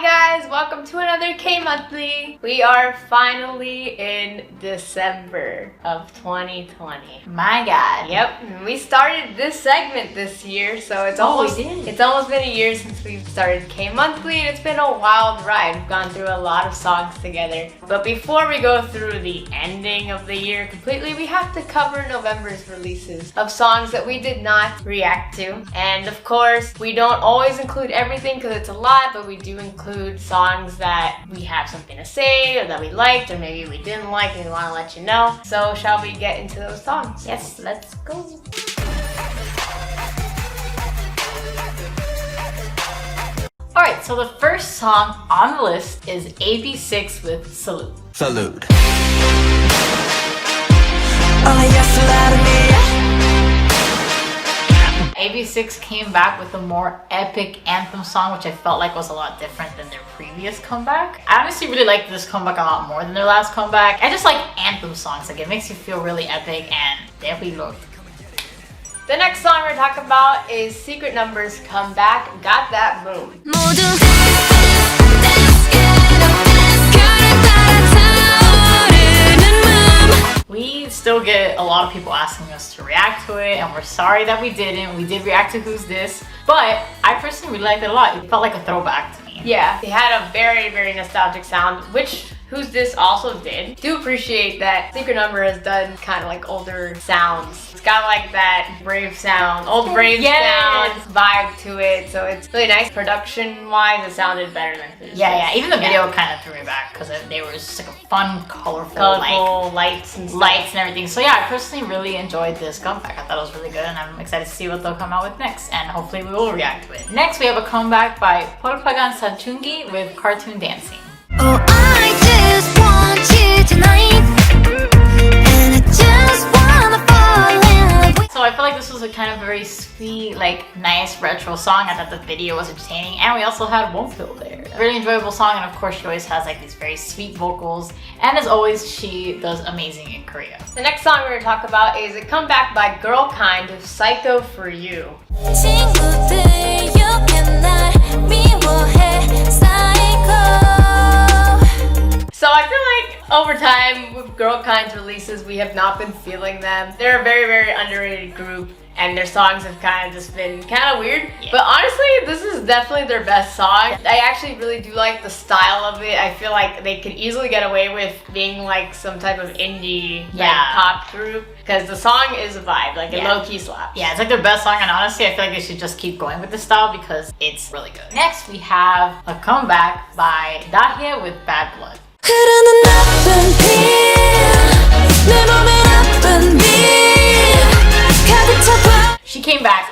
Hi guys, welcome to another K-Monthly. We are finally in December of 2020. My God. Yep, we started this segment this year, so it's almost been a year since we've started K-Monthly, and it's been a wild ride. We've gone through a lot of songs together. But before we go through the ending of the year completely, we have to cover November's releases of songs that we did not react to. And of course, we don't always include everything because it's a lot, but we do include songs that we have something to say or that we liked or maybe we didn't like and we want to let you know. So shall we get into those songs? Yes, let's go. Alright, so the first song on the list is AB6 with Salute. Salute. AB6 came back with a more epic anthem song, which I felt like was a lot different than their previous comeback. I honestly really like this comeback a lot more than their last comeback. I just like anthem songs, like it makes you feel really epic, and there we look. The next song we're talking about is Secret Number's comeback, Got That Boom. We still get a lot of people asking us to react to it, and we're sorry that we didn't. We did react to Who's This, but I personally really liked it a lot. It felt like a throwback to me. Yeah, they had a very, very nostalgic sound, which Who's This also did. Do appreciate that Secret Number has done kind of like older sounds. It's got like that Brave sound, old Brave sound vibe to it, so it's really nice. Production-wise, it sounded better than Who's This. Yeah, even the video kind of threw me back because they were just like a fun, colorful like, lights and stuff. Lights and everything. So yeah, I personally really enjoyed this comeback. I thought it was really good, and I'm excited to see what they'll come out with next, and hopefully we will react to it. Next, we have a comeback by pagan santongi with Cartoon Dancing. Oh, I just want you tonight, and I just wanna fall in love with. So I feel like this was a kind of very sweet, like nice retro song. I thought the video was entertaining, and we also had Wonpil there. Really enjoyable song, and of course she always has like these very sweet vocals, and as always she does amazing in Korea. The next song we're going to talk about is a comeback by GIRLKIND with Psycho for You. 친구들, you cannot 미워해, psycho. So I feel like over time with GIRLKIND's releases, we have not been feeling them. They're a very, very underrated group, and their songs have kind of just been kind of weird. Yeah. But honestly, this is definitely their best song. I actually really do like the style of it. I feel like they could easily get away with being like some type of indie like pop group, because the song is a vibe, like it low-key slaps. Yeah, it's like their best song, and honestly I feel like they should just keep going with this style because it's really good. Next we have a comeback by Dahye with Bad Blood. She came back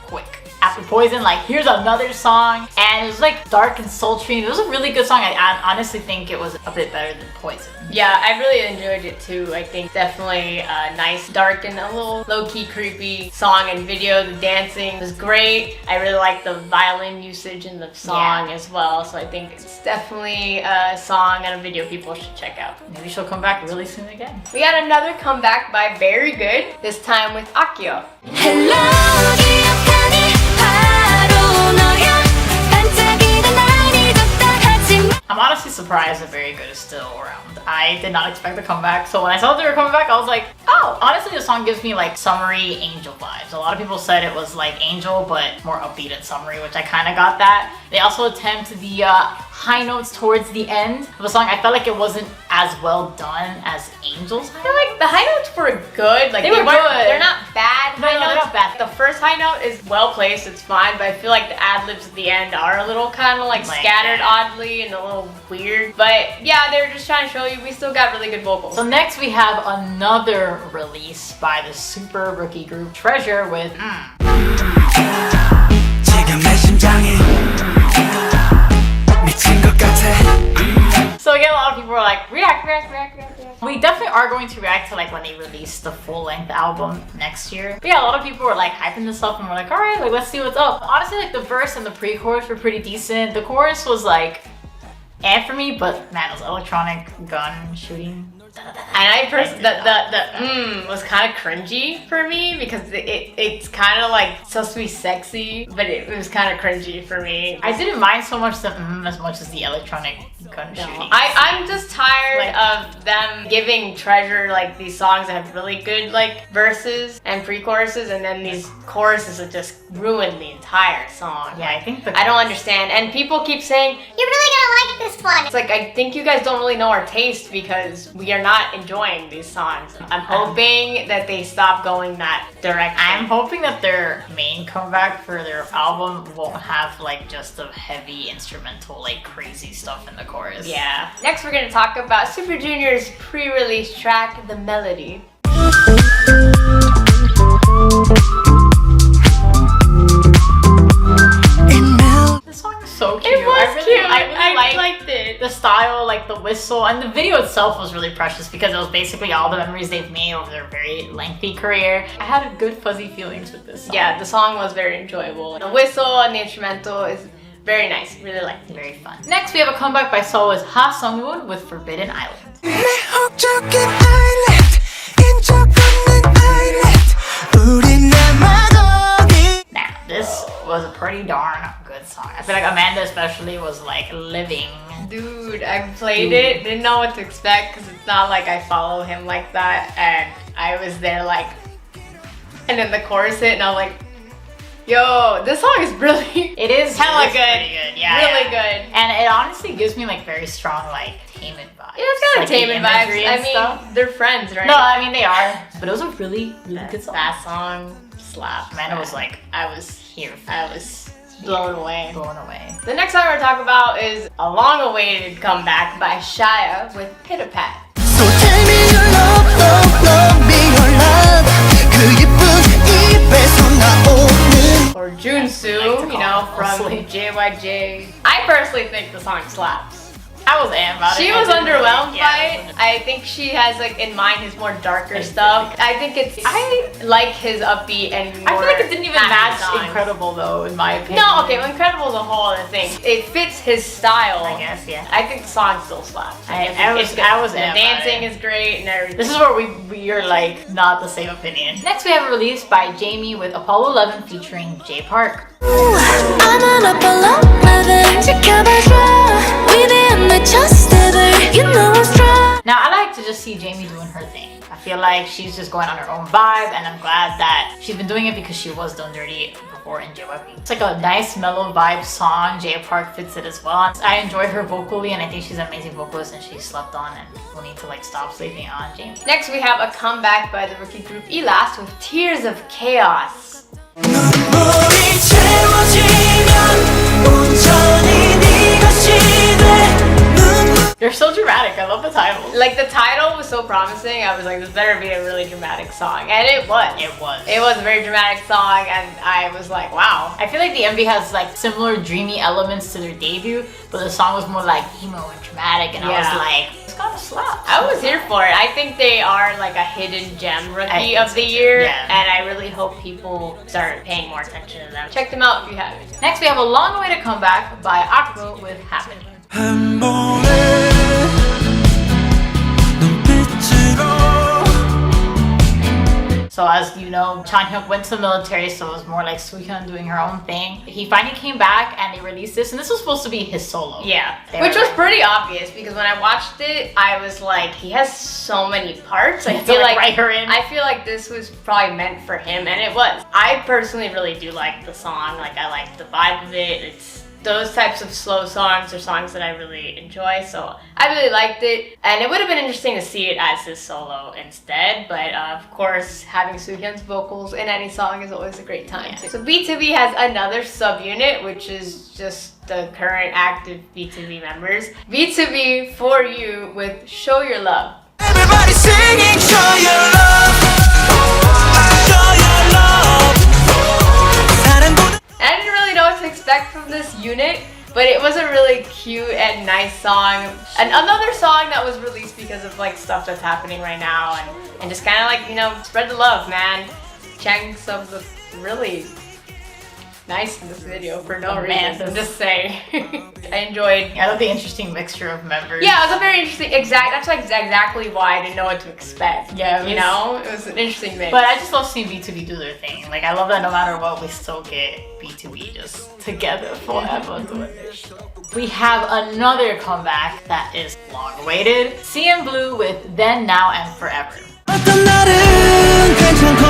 quick after Poison, like here's another song, and it was like dark and sultry. It was a really good song. I honestly think it was a bit better than Poison. Yeah, I really enjoyed it too. I think definitely a nice, dark, and a little low-key creepy song and video. The dancing was great. I really like the violin usage in the song as well, so I think it's definitely a song and a video people should check out. Maybe she'll come back really soon again. We got another comeback by Very Good, this time with Accio. I'm honestly surprised that Very Good is still around. I did not expect the comeback, so when I saw they were coming back, I was like, oh! Honestly, the song gives me like summery Angel vibes. A lot of people said it was like Angel, but more upbeat and summery, which I kind of got that. They also attempt the high notes towards the end of the song. I felt like it wasn't as well done as Angel's. I feel like the high notes were good. Like they were good. They're not bad. No, they're not bad. The first high note is well placed. It's fine, but I feel like the ad libs at the end are a little kind of like scattered oddly and a little weird. But yeah, they were just trying to show you we still got really good vocals. So next we have another release by the super rookie group Treasure with So again, a lot of people are like, react. We definitely are going to react to like when they release the full-length album next year. But yeah, a lot of people were like hyping this up, and we're like, all right, like let's see what's up. Honestly, like the verse and the pre-chorus were pretty decent. The chorus was like, for me, but man, it was electronic gun shooting. And I personally, the was kind of cringy for me because it's kind of like supposed to be sexy, but it was kind of cringy for me. I didn't mind so much the as much as the electronic gunshooting. No. I'm just tired of them giving Treasure like these songs that have really good like verses and pre-choruses, and then these choruses that just ruin the entire song. Yeah, I think I don't understand. And people keep saying, You're really gonna like this one. it's like, I think you guys don't really know our taste because we are not enjoying these songs. I'm hoping that they stop going that direction. I'm hoping that their main comeback for their album won't have like just a heavy instrumental, like crazy stuff in the chorus. Yeah. Next, we're gonna talk about Super Junior's pre-release track, The Melody. This song is so cute. It was cute. I really liked it. The style, like the whistle, and the video itself was really precious because it was basically all the memories they've made over their very lengty career. I had a good fuzzy feelings with this song. Yeah, the song was very enjoyable. The whistle and the instrumental is very nice. Really liked it. Very fun. Next, we have a comeback by soloist Sungwoon with Forbidden Island. Now, this was a pretty darn good song. I feel like Amanda especially was like living. Dude, I played it, didn't know what to expect because it's not like I follow him like that, and I was there like, and then the chorus hit and I was like, yo, this song is really, It is hella it's good. pretty good. Yeah, really yeah. good. And it honestly gives me like very strong like Taemin vibes. Yeah, it's kind of like, Taemin the vibes. imagery and I mean, stuff. they're friends, right? No, I mean they are. But it was a really, really good song. That song slapped. Amanda was like, I was here. I was blown away. Blown away. The next song we're gonna talk about is a long-awaited comeback by Shia with Pitta Pat. So tell me your love, love me your love. 그 예쁜 입에서 나오는 Or Junsu, I like to you know, call it from mostly. JYJ. I personally think the song slaps. I was am about it. She I was didn't underwhelmed really- by yeah, it. I think she has like in mind his more darker stuff. I think I like his upbeat and more I feel like it didn't even happy match songs. Incredible though, in my opinion. No, okay, well, Incredible is a whole other thing. It fits his style. I guess, yeah. I think the song still slaps. I was good. am The about dancing it. is great and everything. This is where we're like not the same opinion. Next we have a release by Jamie with Apollo 11 featuring Jay Park. I'm on Apollo 11 지켜봐줘 위대한 내 첫스텝을 You know I'm strong Now I like to just see Jamie doing her thing. I feel like she's just going on her own vibe, and I'm glad that she's been doing it because she was done dirty before in JYP. It's like a nice mellow vibe song. Jay Park fits it as well. I enjoy her vocally, and I think she's an amazing vocalist, and she's slept on, and people need to like stop sleeping on Jamie. Next we have a comeback by the rookie group Elast with Tears of Chaos. 눈물이 채워지면 온전히 네 것이 돼 They're so dramatic. I love the title. Like the title was so promising. I was like, this better be a really dramatic song, and it was. It was. It was a very dramatic song, and I was like, wow. I feel like the MV has like similar dreamy elements to their debut, but the song was more like emo and dramatic, and I was Yeah. like, it's gonna slap. I was here for it. I think they are like a hidden gem I rookie think of so the too. year, Yeah. and I really hope people start paying more attention to them. Check them out if you haven't. Next, we have a long-awaited comeback by AKMU with Happening. 한 번의 눈빛으로 So as you know, Chanhyuk went to the military, so it was more like Suhyun doing her own thing. He finally came back and they released this, and this was supposed to be his solo. Yeah, They which were was like- pretty obvious because when I watched it, I was like, he has so many parts. I You have feel to, like write her in. I feel like this was probably meant for him, and it was. I personally really do like the song. Like I like the vibe of it. It's those types of slow songs are songs that I really enjoy, so I really liked it. And it would have been interesting to see it as his solo instead, but of course, having Suhyun's vocals in any song is always a great time. Yeah. So BTOB has another subunit, which is just the current active BTOB members. BTOB For You with Show Your Love. Everybody singing show your love show your love 사랑보다 I didn't really know what to expect from this unit, but it was a really cute and nice song. And another song that was released because of like stuff that's happening right now, and just kind of like, you know, spread the love, man. Chang subs look really nice in this video for no Man, reason. I'm just saying. I enjoyed. I love the interesting mixture of members. Yeah, it was a very interesting. That's like exactly why I didn't know what to expect. Yeah, you know, it was an interesting mix. But I just love seeing BTOB do their thing. Like, I love that no matter what, we still get BTOB just together forever doing this. We have another comeback that is long-awaited. CNBLUE with Then, Now, and Forever. 어떤 날은 괜찮고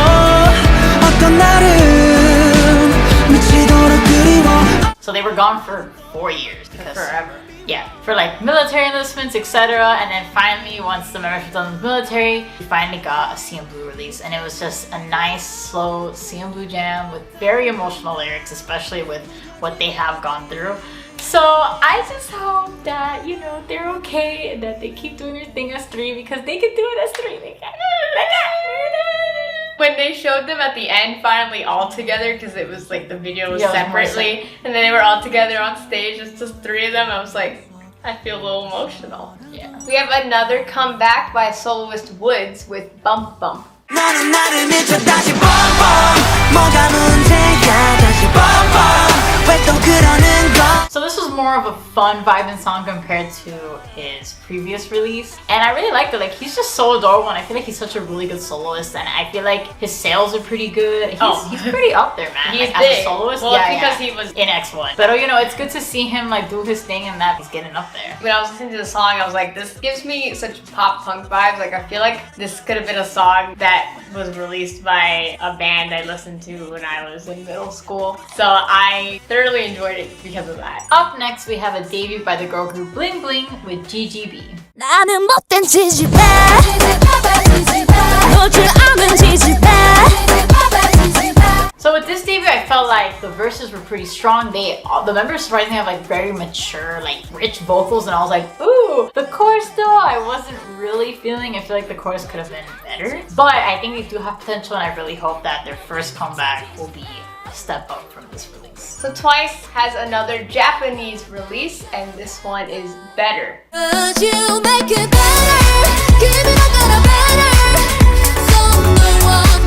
어떤 날은 미치도록 그리워. So they were gone for 4 years. Because, forever. Yeah, for like military enlistments, etc. And then finally, once the members were done with military, we finally got a CNBLUE release. And it was just a nice, slow CNBLUE jam with very emotional lyrics, especially with what they have gone through. So I just hope that, you know, they're okay and that they keep doing their thing as 3 because they can do it as 3. They can. When they showed them at the end, finally all together, because it was like the video was Yeah, it was separately, and then they were all together on stage, it's just 3 of them, I was like, I feel a little emotional. Yeah. We have another comeback by soloist WOODZ with Bump Bump. 너는 나를 미쳐 다시 뻔뻔 뭐가 문제야 다시 뻔뻔 왜 또 그러는 거. So this was more of a fun vibing song compared to his previous release, and I really liked it. Like, he's just so adorable, and I feel like he's such a really good soloist, and I feel like his sales are pretty good. He's pretty up there, man. He's like, big. as a soloist. Well, yeah, because yeah. he was in X1. But you know, it's good to see him like do his thing and that he's getting up there. When I was listening to the song, I was like, this gives me such pop punk vibes. Like, I feel like this could have been a song that was released by a band I listened to when I was in middle school. So I thoroughly enjoyed it because of that. Up next, we have a debut by the girl group Bling Bling with G.G.B. 나는 못된 지지배 놓지 않은 지지배. So with this debut, I felt like the verses were pretty strong. The members surprisingly have like very mature, like rich vocals, and I was like, ooh. The chorus though, I wasn't really feeling. I feel like the chorus could have been better, but I think they do have potential, and I really hope that their first comeback will be a step up from this release. So Twice has another Japanese release, and this one is Better. Would you make it better? Keep it better. So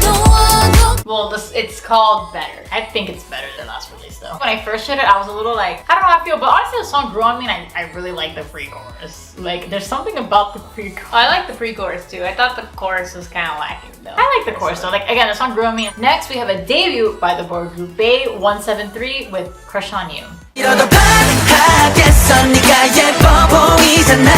no one. Well, it's called Better. I think it's better than last release though. When I first heard it, I was a little like, I don't know how I feel, but honestly the song grew on me, and I really like the pre-chorus. Like, there's something about the pre-chorus. I like the pre-chorus too. I thought the chorus was kind of lacking though. I like the chorus though. Like, again, the song grew on me. Next, we have a debut by the boy group BTOB with Crush on You. 이러다 반하겠어 네가 예뻐 보이잖아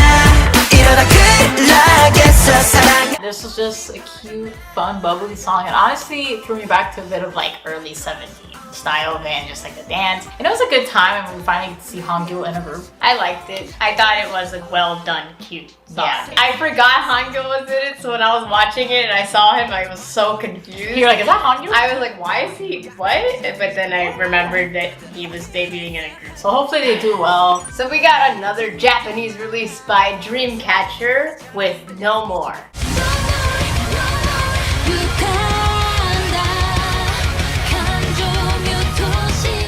이러다 큰일 나겠어 사랑. This was just a cute, fun, bubbly song, and honestly it threw me back to a bit of like early 17 style of it, and just like the dance. And it was a good time, and we finally get to see Hangul in a group. I liked it. I thought it was a well done, cute song. Yeah. I forgot Hangul was in it, so when I was watching it and I saw him, I was so confused. You're like, is that Hangul? I was like, why is he, what? But then I remembered that he was debuting in a group. So hopefully they do well. So we got another Japanese release by Dreamcatcher with No More.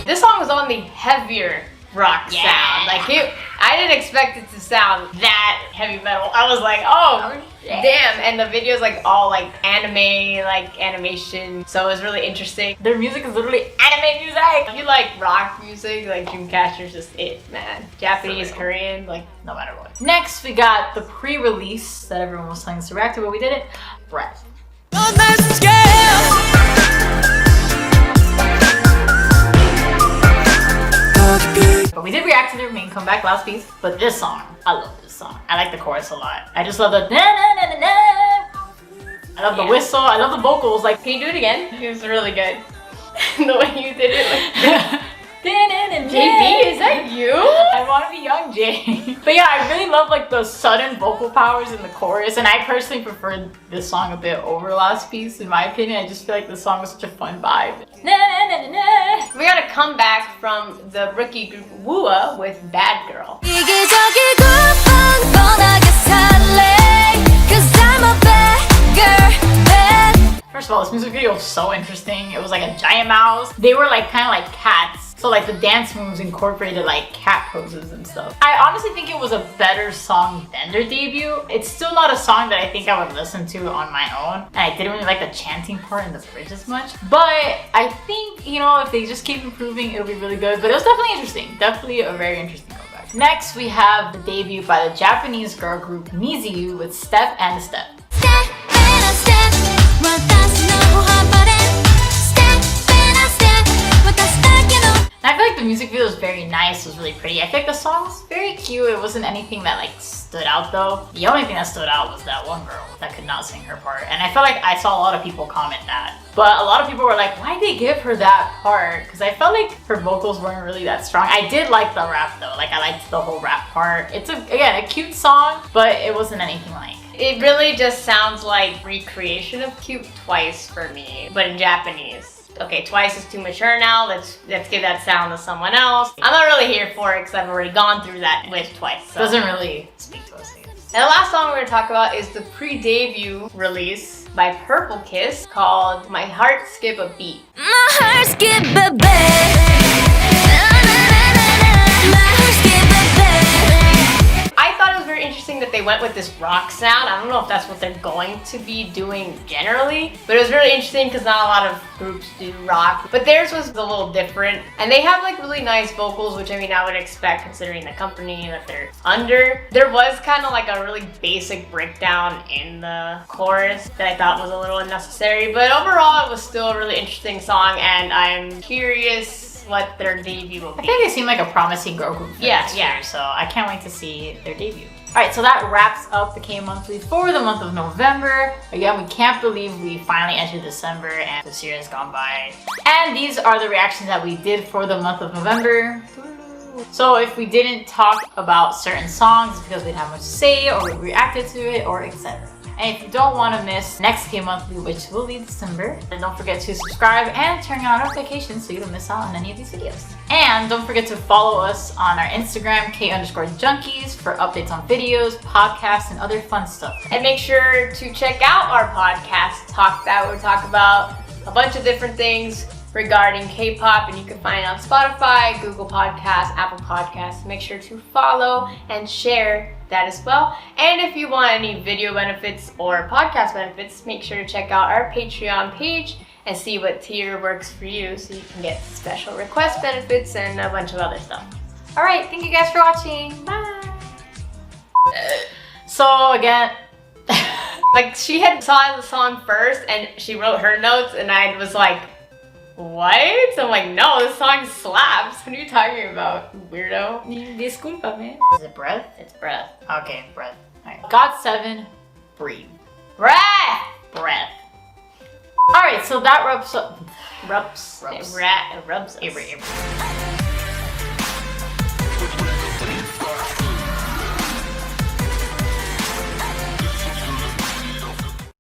This song was on the heavier rock sound. Like, I didn't expect it to sound that heavy metal. I was like, oh, damn. And the video's like all like anime, like animation. So it was really interesting. Their music is literally anime music. If you like rock music, like Dreamcatcher's just it, man. Japanese, Korean, like No matter what. Next, we got the pre-release that everyone was telling us to react to, but we didn't. Breath. But we did react to their main comeback last piece. But this song, I love this song. I like the chorus a lot. I just love the na na na na na. I love the whistle. I love the vocals. Like, can you do it again? It was really good. The way you did it, like G.G.B, is that you? I want to be young Jay. But yeah, I really love like the sudden vocal powers in the chorus, and I personally preferred this song a bit over last piece. In my opinion, I just feel like this song was such a fun vibe. Na, na, na, na, na. We got a comeback from the rookie group WOOZ with Bad Girl. First of all, this music video was so interesting. It was like a giant mouse. They were like kind of like cats So like the dance moves incorporated like cat poses and stuff. I honestly think it was a better song than their debut. It's still not a song that I think I would listen to on my own. And I didn't really like the chanting part in the bridge as much. But I think, you know, if they just keep improving, it'll be really good. But it was definitely interesting. Definitely a very interesting comeback. Next, we have the debut by the Japanese girl group NIZIU with Step and the Step. And I feel like the music video was very nice, it was really pretty. I feel like the song was very cute. It wasn't anything that like stood out though. The only thing that stood out was that one girl that could not sing her part. And I felt like I saw a lot of people comment that. But a lot of people were like, why'd they give her that part? Because I felt like her vocals weren't really that strong. I did like the rap though. Like I liked the whole rap part. It's again a cute song, but it wasn't anything like. It really just sounds like recreation of Cute Twice for me, but in Japanese. Okay, Twice is too mature now. Let's give that sound to someone else. I'm not really here for it because I've already gone through that with Twice. So. Doesn't really speak to us, I guess. And the last song we're gonna talk about is the pre-debut release by Purple Kiss called My Heart Skip a Beat. My heart skip a beat. My heart skip a beat. I thought it was very interesting that they went with this rock sound. I don't know if that's what they're going to be doing generally, but it was really interesting because not a lot of groups do rock. But theirs was a little different. And they have like really nice vocals, which I mean I would expect considering the company that they're under. There was kind of like a really basic breakdown in the chorus that I thought was a little unnecessary, but overall it was still a really interesting song and I'm curious what their debut will be. I think they seem like a promising girl group for next year, so I can't wait to see their debut. Alright, so that wraps up the K-monthly for the month of November. Again, we can't believe we finally entered December and this year has gone by. And these are the reactions that we did for the month of November. So if we didn't talk about certain songs, it's because we didn't have much to say or we reacted to it or etc. And if you don't want to miss next K-monthly, which will be December, then don't forget to subscribe and turn on notifications so you don't miss out on any of these videos. And don't forget to follow us on our Instagram, K_junkies, for updates on videos, podcasts, and other fun stuff. And make sure to check out our podcast, Talk That, where we talk about a bunch of different things regarding K-pop, and you can find it on Spotify, Google Podcasts, Apple Podcasts. Make sure to follow and share that as well. And if you want any video benefits or podcast benefits, make sure to check out our Patreon page and see what tier works for you so you can get special request benefits and a bunch of other stuff. Alright, thank you guys for watching. Bye! So again, like she had saw the song first and she wrote her notes and I was like, what? I'm like, no, this song slaps. What are you talking about, weirdo? Disculpa, man. Is it breath? It's breath. Okay, breath. Alright. GOT7, breathe. Breath! Breath. Alright, so that rubs up. Rubs. Rubs. It rubs us. Avery.